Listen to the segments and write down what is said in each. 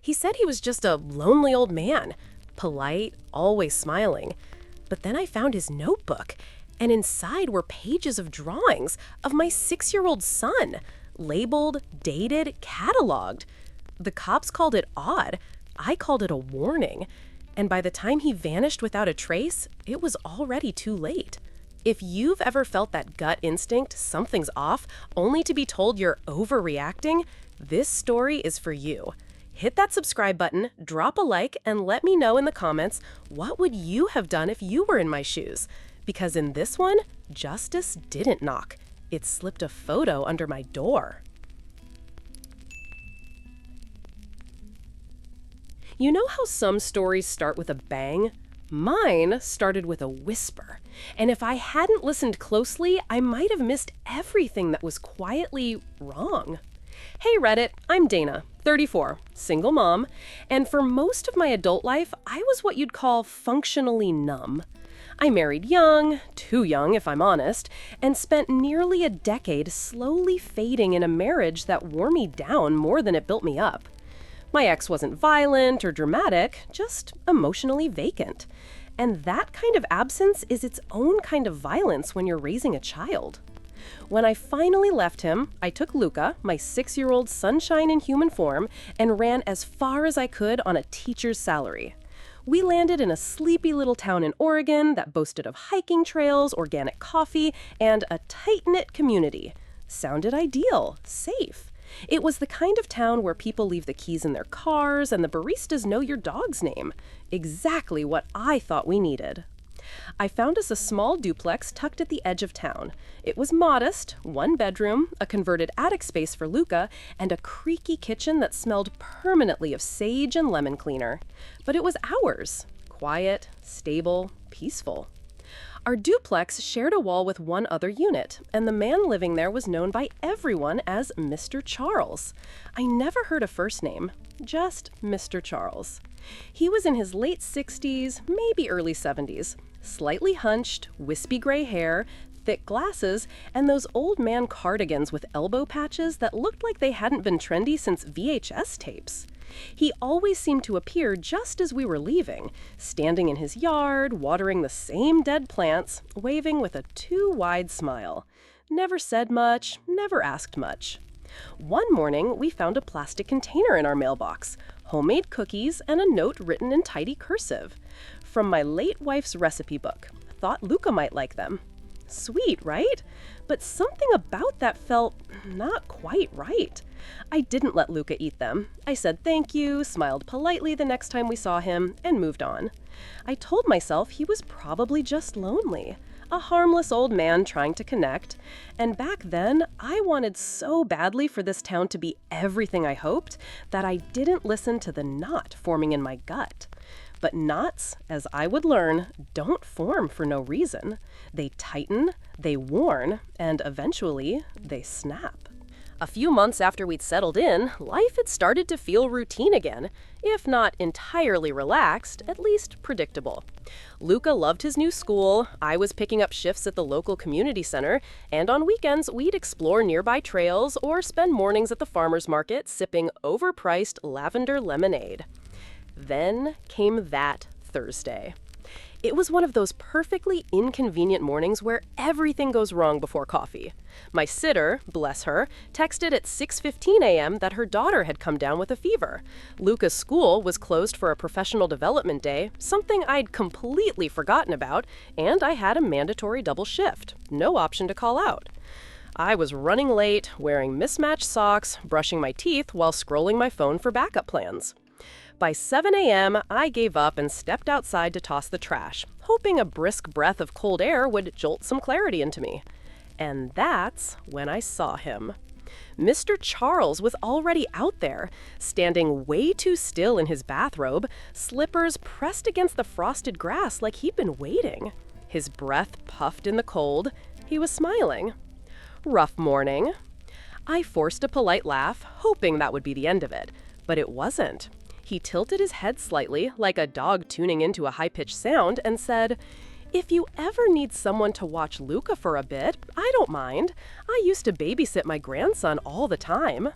He said he was just a lonely old man, polite, always smiling. But then I found his notebook, and inside were pages of drawings of my 6-year-old son, labeled, dated, cataloged. The cops called it odd. I called it a warning. And by the time he vanished without a trace, it was already too late. If you've ever felt that gut instinct, something's off, only to be told you're overreacting, this story is for you. Hit that subscribe button, drop a like, and let me know in the comments, what would you have done if you were in my shoes? Because in this one, justice didn't knock. It slipped a photo under my door. You know how some stories start with a bang? Mine started with a whisper. And if I hadn't listened closely, I might have missed everything that was quietly wrong. Hey Reddit, I'm Dana, 34, single mom, and for most of my adult life, I was what you'd call functionally numb. I married young, too young if I'm honest, and spent nearly a decade slowly fading in a marriage that wore me down more than it built me up. My ex wasn't violent or dramatic, just emotionally vacant. And that kind of absence is its own kind of violence when you're raising a child. When I finally left him, I took Luca, my 6-year-old sunshine in human form, and ran as far as I could on a teacher's salary. We landed in a sleepy little town in Oregon that boasted of hiking trails, organic coffee, and a tight-knit community. Sounded ideal, safe. It was the kind of town where people leave the keys in their cars and the baristas know your dog's name. Exactly what I thought we needed. I found us a small duplex tucked at the edge of town. It was modest, 1 bedroom, a converted attic space for Luca, and a creaky kitchen that smelled permanently of sage and lemon cleaner. But it was ours. Quiet, stable, peaceful. Our duplex shared a wall with one other unit, and the man living there was known by everyone as Mr. Charles. I never heard a first name, just Mr. Charles. He was in his late 60s, maybe early 70s, slightly hunched, wispy gray hair, thick glasses, and those old man cardigans with elbow patches that looked like they hadn't been trendy since VHS tapes. He always seemed to appear just as we were leaving, standing in his yard, watering the same dead plants, waving with a too wide smile. Never said much, never asked much. One morning, we found a plastic container in our mailbox, homemade cookies, and a note written in tidy cursive. From my late wife's recipe book. Thought Luca might like them. Sweet, right? But something about that felt not quite right. I didn't let Luca eat them. I said thank you, smiled politely the next time we saw him, and moved on. I told myself he was probably just lonely, a harmless old man trying to connect, and back then, I wanted so badly for this town to be everything I hoped that I didn't listen to the knot forming in my gut. But knots, as I would learn, don't form for no reason. They tighten, they warn, and eventually, they snap. A few months after we'd settled in, life had started to feel routine again, if not entirely relaxed, at least predictable. Luca loved his new school, I was picking up shifts at the local community center, and on weekends we'd explore nearby trails or spend mornings at the farmer's market sipping overpriced lavender lemonade. Then came that Thursday. It was one of those perfectly inconvenient mornings where everything goes wrong before coffee. My sitter, bless her, texted at 6:15 a.m. that her daughter had come down with a fever. Luca's school was closed for a professional development day, something I'd completely forgotten about, and I had a mandatory double shift, no option to call out. I was running late, wearing mismatched socks, brushing my teeth while scrolling my phone for backup plans. By 7 a.m., I gave up and stepped outside to toss the trash, hoping a brisk breath of cold air would jolt some clarity into me. And that's when I saw him. Mr. Charles was already out there, standing way too still in his bathrobe, slippers pressed against the frosted grass like he'd been waiting. His breath puffed in the cold. He was smiling. Rough morning. I forced a polite laugh, hoping that would be the end of it, but it wasn't. He tilted his head slightly, like a dog tuning into a high-pitched sound, and said, "If you ever need someone to watch Luca for a bit, I don't mind. I used to babysit my grandson all the time."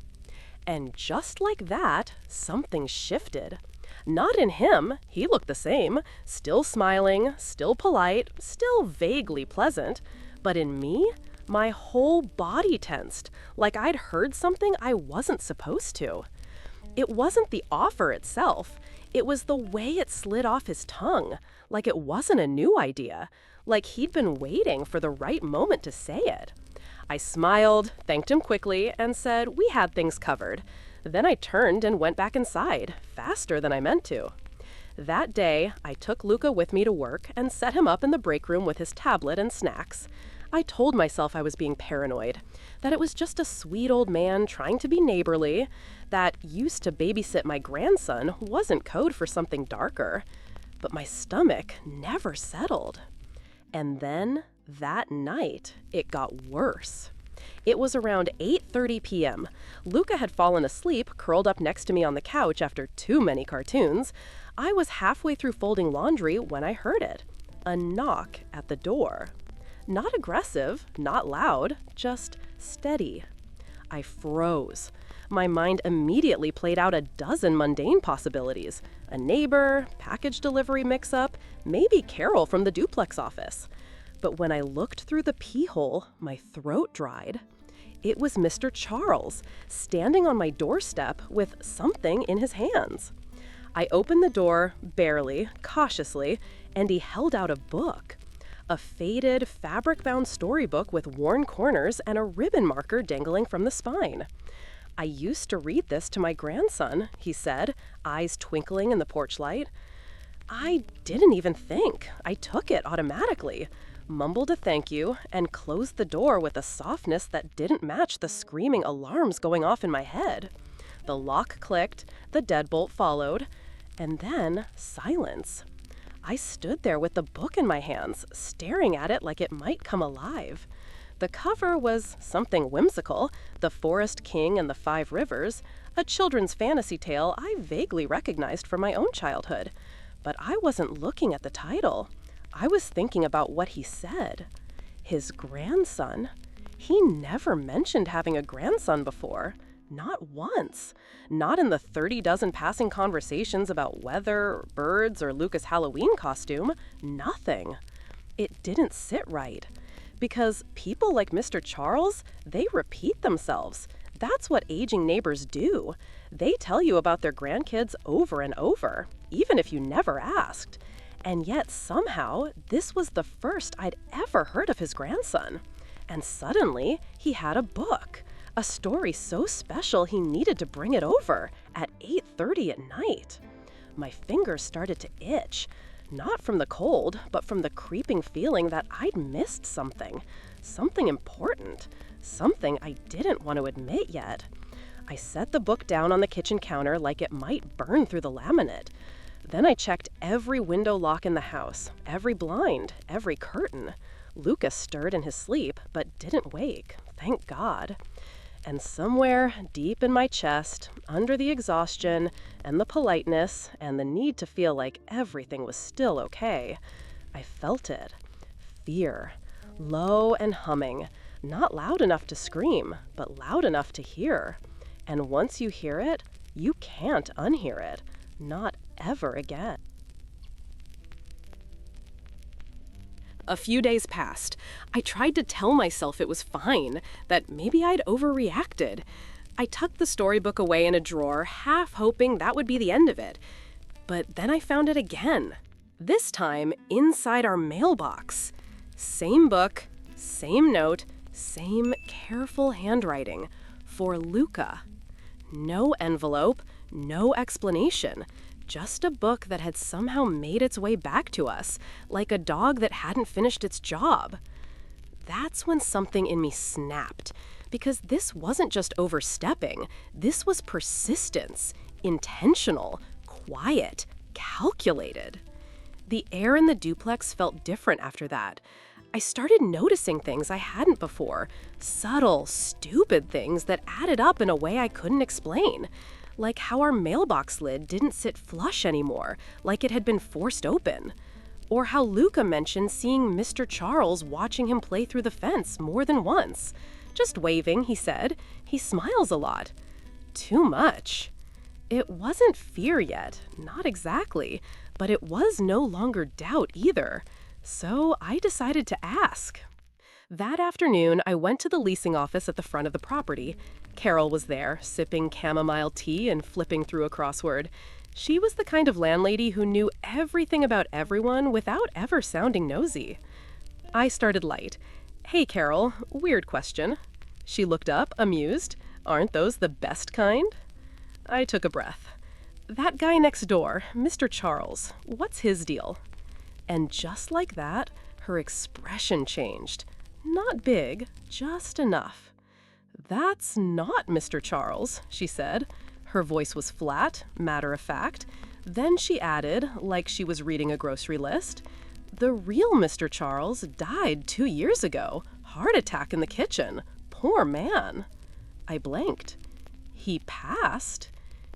And just like that, something shifted. Not in him, he looked the same, still smiling, still polite, still vaguely pleasant. But in me, my whole body tensed, like I'd heard something I wasn't supposed to. It wasn't the offer itself, it was the way it slid off his tongue, like it wasn't a new idea, like he'd been waiting for the right moment to say it. I smiled, thanked him quickly, and said we had things covered. Then I turned and went back inside, faster than I meant to. That day, I took Luca with me to work and set him up in the break room with his tablet and snacks. I told myself I was being paranoid, that it was just a sweet old man trying to be neighborly, that used to babysit my grandson wasn't code for something darker. But my stomach never settled. And then, that night, it got worse. It was around 8:30 p.m. Luca had fallen asleep, curled up next to me on the couch after too many cartoons. I was halfway through folding laundry when I heard it. A knock at the door. Not aggressive, not loud, just steady. I froze. My mind immediately played out a dozen mundane possibilities. A neighbor, package delivery mix-up, maybe Carol from the duplex office. But when I looked through the pee-hole, my throat dried. It was Mr. Charles, standing on my doorstep with something in his hands. I opened the door, barely, cautiously, and he held out a book. A faded, fabric-bound storybook with worn corners and a ribbon marker dangling from the spine. I used to read this to my grandson, he said, eyes twinkling in the porch light. I didn't even think. I took it automatically, mumbled a thank you, and closed the door with a softness that didn't match the screaming alarms going off in my head. The lock clicked, the deadbolt followed, and then silence. I stood there with the book in my hands, staring at it like it might come alive. The cover was something whimsical, The Forest King and the Five Rivers, a children's fantasy tale I vaguely recognized from my own childhood. But I wasn't looking at the title. I was thinking about what he said. His grandson. He never mentioned having a grandson before. Not once. Not in the 30 dozen passing conversations about weather, birds, or Luca's Halloween costume. Nothing. It didn't sit right. Because people like Mr. Charles, they repeat themselves. That's what aging neighbors do. They tell you about their grandkids over and over, even if you never asked. And yet somehow, this was the first I'd ever heard of his grandson. And suddenly, he had a book. A story so special he needed to bring it over at 8:30 at night. My fingers started to itch. Not from the cold, but from the creeping feeling that I'd missed something. Something important. Something I didn't want to admit yet. I set the book down on the kitchen counter like it might burn through the laminate. Then I checked every window lock in the house, every blind, every curtain. Lucas stirred in his sleep, but didn't wake, thank God. And somewhere deep in my chest, under the exhaustion and the politeness and the need to feel like everything was still okay, I felt it. Fear. Low and humming. Not loud enough to scream, but loud enough to hear. And once you hear it, you can't unhear it. Not ever again. A few days passed. I tried to tell myself it was fine, that maybe I'd overreacted. I tucked the storybook away in a drawer, half hoping that would be the end of it. But then I found it again. This time, inside our mailbox. Same book, same note, same careful handwriting. For Luca. No envelope, no explanation. Just a book that had somehow made its way back to us, like a dog that hadn't finished its job. That's when something in me snapped, because this wasn't just overstepping. This was persistence, intentional, quiet, calculated. The air in the duplex felt different after that. I started noticing things I hadn't before, subtle, stupid things that added up in a way I couldn't explain. Like how our mailbox lid didn't sit flush anymore, like it had been forced open. Or how Luca mentioned seeing Mr. Charles watching him play through the fence more than once. Just waving, he said. He smiles a lot. too much. It wasn't fear yet, not exactly, but it was no longer doubt either. So I decided to ask. That afternoon, I went to the leasing office at the front of the property. Carol was there, sipping chamomile tea and flipping through a crossword. She was the kind of landlady who knew everything about everyone without ever sounding nosy. I started light. "Hey, Carol, weird question." She looked up, amused. "Aren't those the best kind?" I took a breath. "That guy next door, Mr. Charles, what's his deal?" And just like that, her expression changed. Not big, just enough. "That's not Mr. Charles," she said. Her voice was flat, matter-of-fact. Then she added, like she was reading a grocery list, "The real Mr. Charles died 2 years ago. Heart attack in the kitchen. Poor man." I blanked. "He passed?"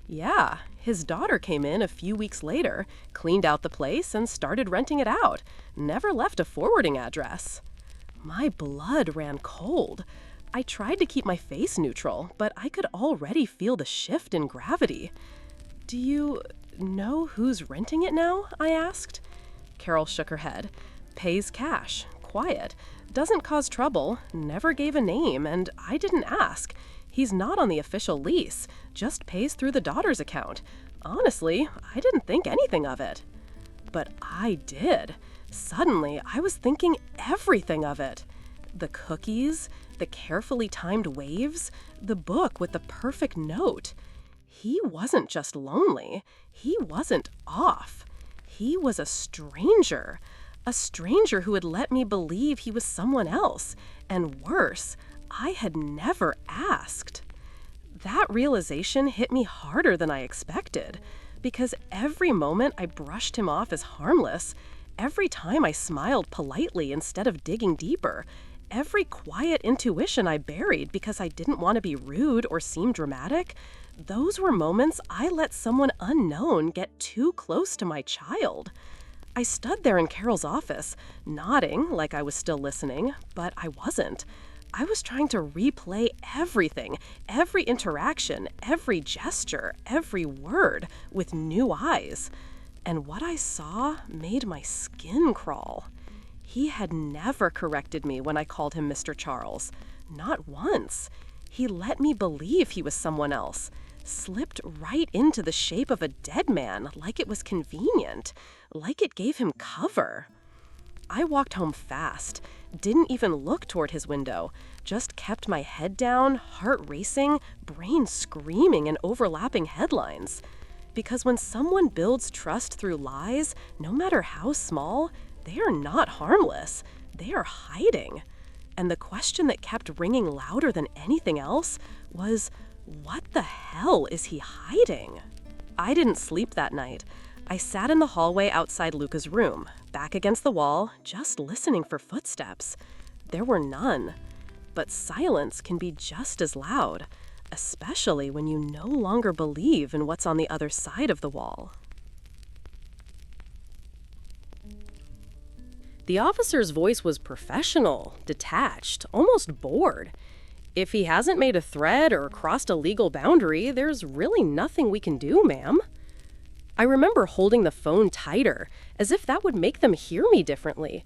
"Yeah, his daughter came in a few weeks later, cleaned out the place, and started renting it out. Never left a forwarding address." My blood ran cold. I tried to keep my face neutral, but I could already feel the shift in gravity. "Do you know who's renting it now?" I asked. Carol shook her head. "Pays cash, quiet, doesn't cause trouble, never gave a name, and I didn't ask. He's not on the official lease, just pays through the daughter's account. Honestly, I didn't think anything of it." But I did. Suddenly, I was thinking everything of it. The cookies, the carefully timed waves, the book with the perfect note. He wasn't just lonely. He wasn't off. He was a stranger who had let me believe he was someone else. And worse, I had never asked. That realization hit me harder than I expected, because every moment I brushed him off as harmless, every time I smiled politely instead of digging deeper, every quiet intuition I buried because I didn't want to be rude or seem dramatic, those were moments I let someone unknown get too close to my child. I stood there in Carol's office, nodding like I was still listening, but I wasn't. I was trying to replay everything, every interaction, every gesture, every word, with new eyes. And what I saw made my skin crawl. He had never corrected me when I called him Mr. Charles. Not once. He let me believe he was someone else. Slipped right into the shape of a dead man like it was convenient, like it gave him cover. I walked home fast, didn't even look toward his window, just kept my head down, heart racing, brain screaming in overlapping headlines. Because when someone builds trust through lies, no matter how small, they are not harmless. They are hiding. And the question that kept ringing louder than anything else was, what the hell is he hiding? I didn't sleep that night. I sat in the hallway outside Luca's room, back against the wall, just listening for footsteps. There were none. But silence can be just as loud, especially when you no longer believe in what's on the other side of the wall. The officer's voice was professional, detached, almost bored. "If he hasn't made a threat or crossed a legal boundary, there's really nothing we can do, ma'am." I remember holding the phone tighter, as if that would make them hear me differently.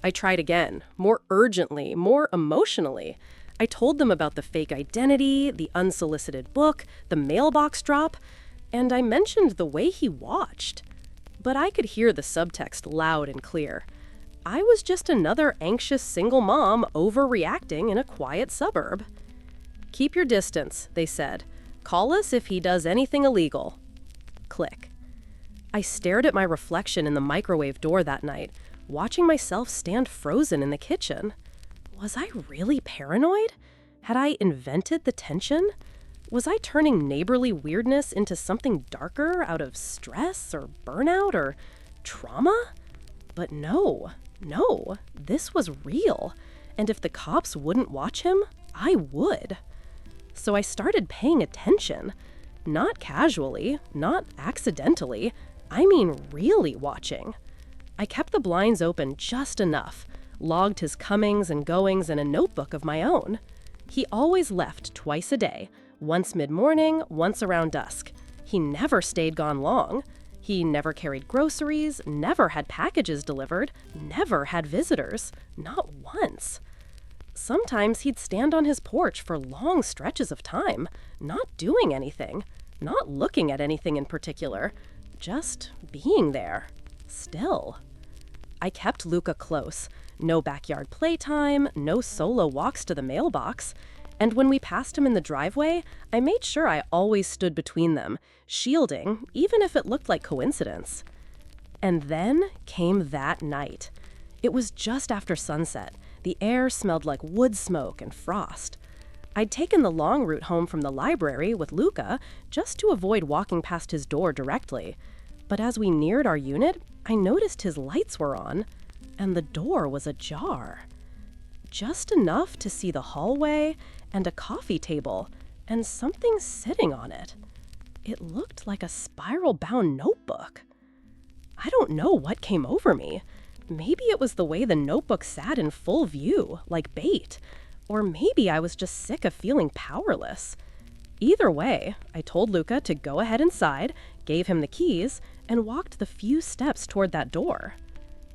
I tried again, more urgently, more emotionally. I told them about the fake identity, the unsolicited book, the mailbox drop, and I mentioned the way he watched. But I could hear the subtext loud and clear. I was just another anxious single mom overreacting in a quiet suburb. "Keep your distance," they said. "Call us if he does anything illegal." Click. I stared at my reflection in the microwave door that night, watching myself stand frozen in the kitchen. Was I really paranoid? Had I invented the tension? Was I turning neighborly weirdness into something darker out of stress or burnout or trauma? But no, this was real. And if the cops wouldn't watch him, I would. So I started paying attention. Not casually, not accidentally. I mean really watching. I kept the blinds open just enough, logged his comings and goings in a notebook of my own. He always left twice a day, Once mid-morning, once around dusk. He never stayed gone long. He never carried groceries, never had packages delivered, never had visitors, not once. Sometimes he'd stand on his porch for long stretches of time, not doing anything, not looking at anything in particular, just being there, still. I kept Luca close. No backyard playtime, no solo walks to the mailbox. And when we passed him in the driveway, I made sure I always stood between them, shielding, even if it looked like coincidence. And then came that night. It was just after sunset. The air smelled like wood smoke and frost. I'd taken the long route home from the library with Luca just to avoid walking past his door directly. But as we neared our unit, I noticed his lights were on, and the door was ajar. Just enough to see the hallway and a coffee table and something sitting on it. It looked like a spiral-bound notebook. I don't know what came over me. Maybe it was the way the notebook sat in full view, like bait. Or maybe I was just sick of feeling powerless. Either way, I told Luca to go ahead inside, gave him the keys, and walked the few steps toward that door.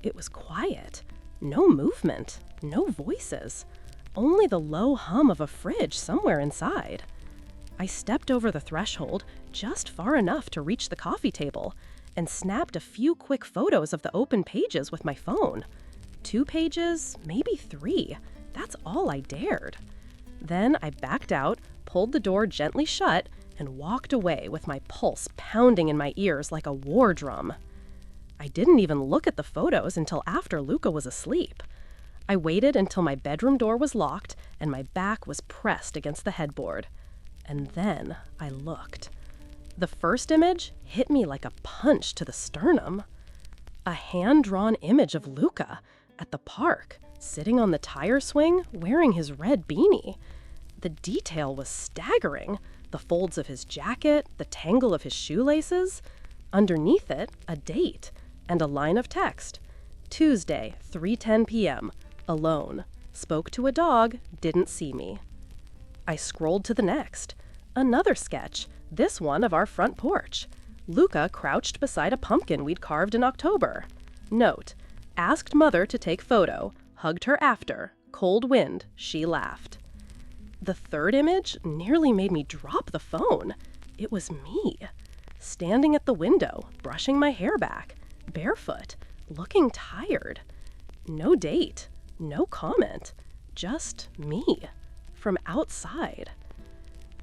It was quiet. No movement. No voices. Only the low hum of a fridge somewhere inside. I stepped over the threshold just far enough to reach the coffee table and snapped a few quick photos of the open pages with my phone. 2 pages, maybe 3. That's all I dared. Then I backed out, pulled the door gently shut, and walked away with my pulse pounding in my ears like a war drum. I didn't even look at the photos until after Luca was asleep. I waited until my bedroom door was locked and my back was pressed against the headboard. And then I looked. The first image hit me like a punch to the sternum. A hand-drawn image of Luca at the park, sitting on the tire swing, wearing his red beanie. The detail was staggering. The folds of his jacket, the tangle of his shoelaces. Underneath it, a date and a line of text. Tuesday, 3:10 p.m. Alone. Spoke to a dog, didn't see me. I scrolled to the next. Another sketch, this one of our front porch. Luca crouched beside a pumpkin we'd carved in October. Note, asked mother to take photo, hugged her after, cold wind, she laughed. The third image nearly made me drop the phone. It was me, standing at the window, brushing my hair back, barefoot, looking tired. No date, no comment, just me, from outside.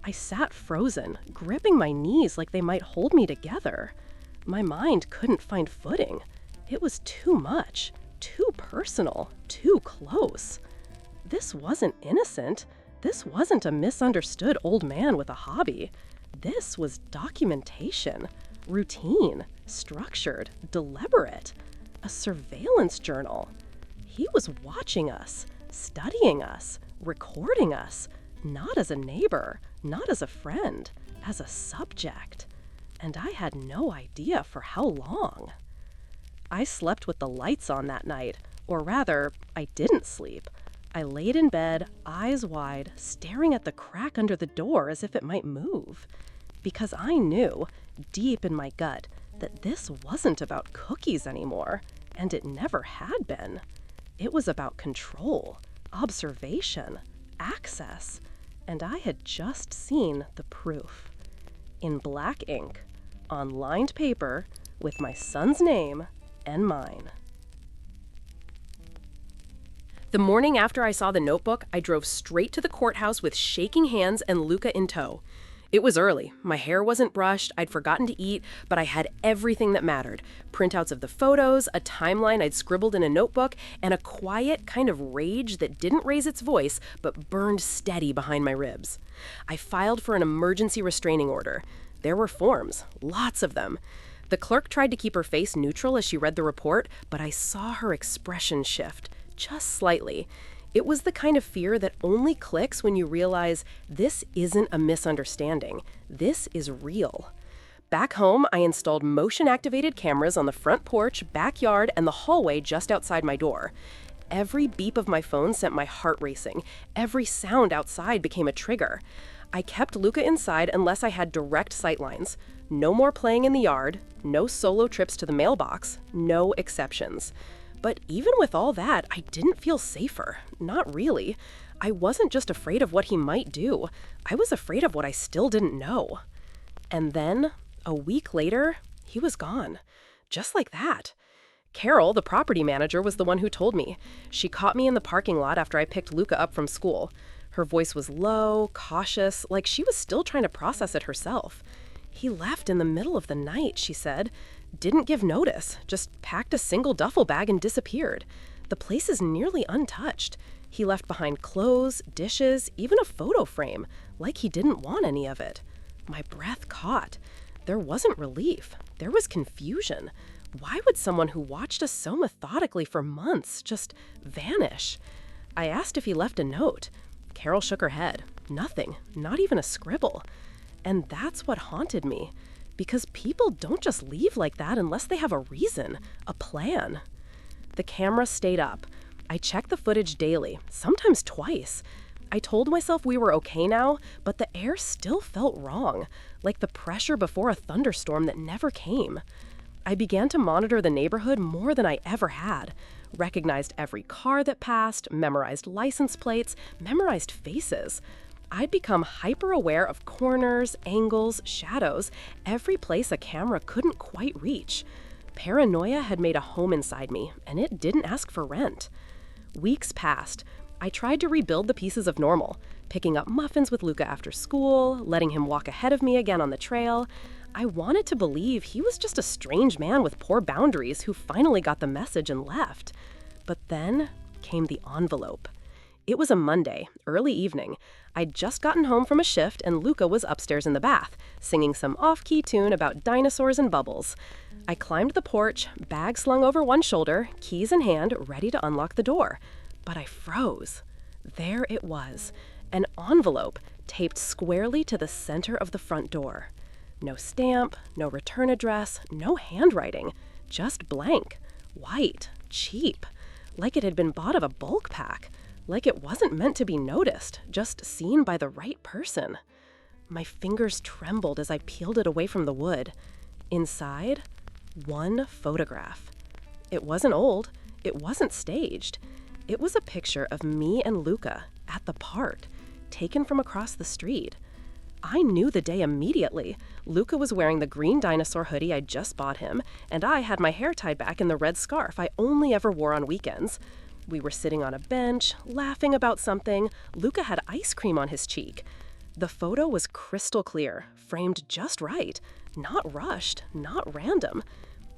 I sat frozen, gripping my knees like they might hold me together. My mind couldn't find footing. It was too much, too personal, too close. This wasn't innocent. This wasn't a misunderstood old man with a hobby. This was documentation, routine, structured, deliberate, a surveillance journal. He was watching us, studying us, recording us, not as a neighbor, not as a friend, as a subject. And I had no idea for how long. I slept with the lights on that night, or rather, I didn't sleep. I laid in bed, eyes wide, staring at the crack under the door as if it might move. Because I knew, deep in my gut, that this wasn't about cookies anymore, and it never had been. It was about control, observation, access, and I had just seen the proof. In black ink, on lined paper, with my son's name and mine. The morning after I saw the notebook, I drove straight to the courthouse with shaking hands and Luca in tow. It was early. My hair wasn't brushed, I'd forgotten to eat, but I had everything that mattered. Printouts of the photos, a timeline I'd scribbled in a notebook, and a quiet kind of rage that didn't raise its voice, but burned steady behind my ribs. I filed for an emergency restraining order. There were forms, lots of them. The clerk tried to keep her face neutral as she read the report, but I saw her expression shift, just slightly. It was the kind of fear that only clicks when you realize this isn't a misunderstanding. This is real. Back home, I installed motion-activated cameras on the front porch, backyard, and the hallway just outside my door. Every beep of my phone sent my heart racing. Every sound outside became a trigger. I kept Luca inside unless I had direct sightlines. No more playing in the yard, no solo trips to the mailbox, no exceptions. But even with all that, I didn't feel safer. Not really. I wasn't just afraid of what he might do. I was afraid of what I still didn't know. And then, a week later, he was gone. Just like that. Carol, the property manager, was the one who told me. She caught me in the parking lot after I picked Luca up from school. Her voice was low, cautious, like she was still trying to process it herself. He left in the middle of the night, she said. Didn't give notice, just packed a single duffel bag and disappeared. The place is nearly untouched. He left behind clothes, dishes, even a photo frame, like he didn't want any of it. My breath caught. There wasn't relief. There was confusion. Why would someone who watched us so methodically for months just vanish? I asked if he left a note. Carol shook her head. Nothing, not even a scribble. And that's what haunted me, because people don't just leave like that unless they have a reason, a plan. The camera stayed up. I checked the footage daily, sometimes twice. I told myself we were okay now, but the air still felt wrong, like the pressure before a thunderstorm that never came. I began to monitor the neighborhood more than I ever had. Recognized every car that passed, memorized license plates, memorized faces. I'd become hyper-aware of corners, angles, shadows, every place a camera couldn't quite reach. Paranoia had made a home inside me, and it didn't ask for rent. Weeks passed. I tried to rebuild the pieces of normal, picking up muffins with Luca after school, letting him walk ahead of me again on the trail. I wanted to believe he was just a strange man with poor boundaries who finally got the message and left. But then came the envelope. It was a Monday, early evening. I'd just gotten home from a shift and Luca was upstairs in the bath, singing some off-key tune about dinosaurs and bubbles. I climbed the porch, bag slung over one shoulder, keys in hand, ready to unlock the door. But I froze. There it was, an envelope taped squarely to the center of the front door. No stamp, no return address, no handwriting, just blank, white, cheap, like it had been bought of a bulk pack, like it wasn't meant to be noticed, just seen by the right person. My fingers trembled as I peeled it away from the wood. Inside, one photograph. It wasn't old, it wasn't staged. It was a picture of me and Luca at the park, taken from across the street. I knew the day immediately. Luca was wearing the green dinosaur hoodie I'd just bought him, and I had my hair tied back in the red scarf I only ever wore on weekends. We were sitting on a bench, laughing about something. Luca had ice cream on his cheek. The photo was crystal clear, framed just right, not rushed, not random.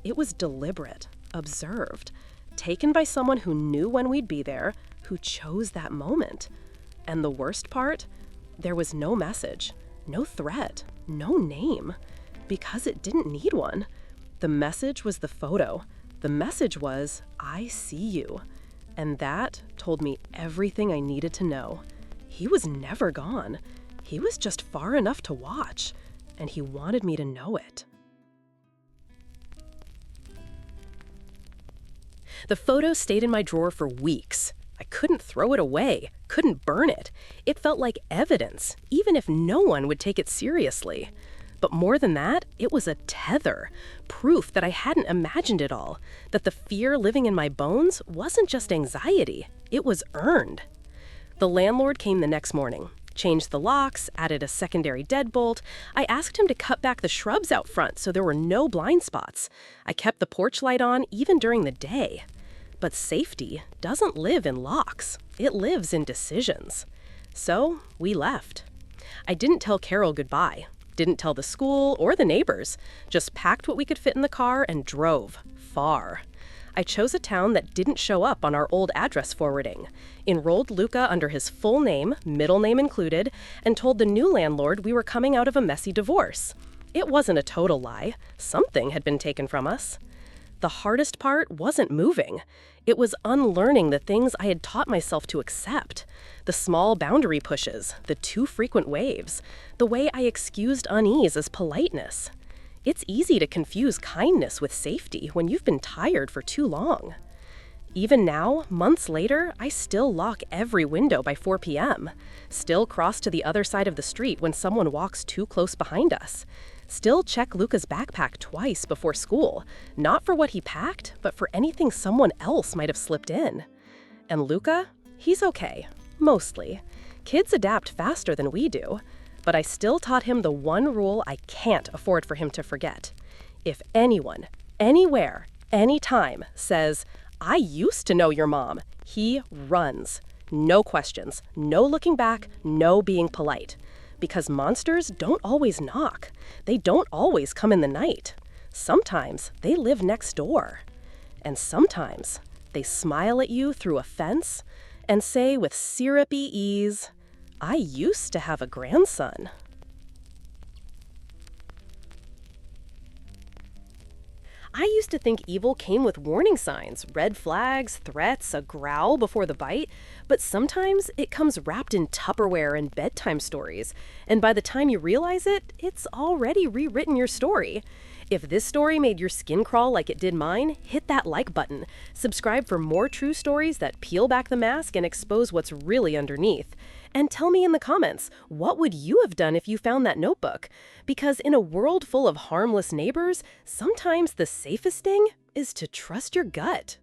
It was deliberate, observed, taken by someone who knew when we'd be there, who chose that moment. And the worst part? There was no message. No threat, no name, because it didn't need one. The message was the photo. The message was, I see you. And that told me everything I needed to know. He was never gone. He was just far enough to watch, and he wanted me to know it. The photo stayed in my drawer for weeks. I couldn't throw it away, couldn't burn it. It felt like evidence, even if no one would take it seriously. But more than that, it was a tether, proof that I hadn't imagined it all, that the fear living in my bones wasn't just anxiety, it was earned. The landlord came the next morning, changed the locks, added a secondary deadbolt. I asked him to cut back the shrubs out front so there were no blind spots. I kept the porch light on even during the day. But safety doesn't live in locks. It lives in decisions. So we left. I didn't tell Carol goodbye. Didn't tell the school or the neighbors. Just packed what we could fit in the car and drove far. I chose a town that didn't show up on our old address forwarding, enrolled Luca under his full name, middle name included, and told the new landlord we were coming out of a messy divorce. It wasn't a total lie. Something had been taken from us. The hardest part wasn't moving. It was unlearning the things I had taught myself to accept. The small boundary pushes, the too frequent waves, the way I excused unease as politeness. It's easy to confuse kindness with safety when you've been tired for too long. Even now, months later, I still lock every window by 4 p.m. Still cross to the other side of the street when someone walks too close behind us. Still check Luca's backpack twice before school, not for what he packed, but for anything someone else might have slipped in. And Luca? He's okay. Mostly. Kids adapt faster than we do. But I still taught him the one rule I can't afford for him to forget. If anyone, anywhere, anytime says, "I used to know your mom," he runs. No questions, no looking back, no being polite. Because monsters don't always knock. They don't always come in the night. Sometimes they live next door. And sometimes they smile at you through a fence and say with syrupy ease, "I used to have a grandson." I used to think evil came with warning signs, red flags, threats, a growl before the bite, but sometimes it comes wrapped in Tupperware and bedtime stories, and by the time you realize it, it's already rewritten your story. If this story made your skin crawl like it did mine, hit that like button. Subscribe for more true stories that peel back the mask and expose what's really underneath. And tell me in the comments, what would you have done if you found that notebook? Because in a world full of harmless neighbors, sometimes the safest thing is to trust your gut.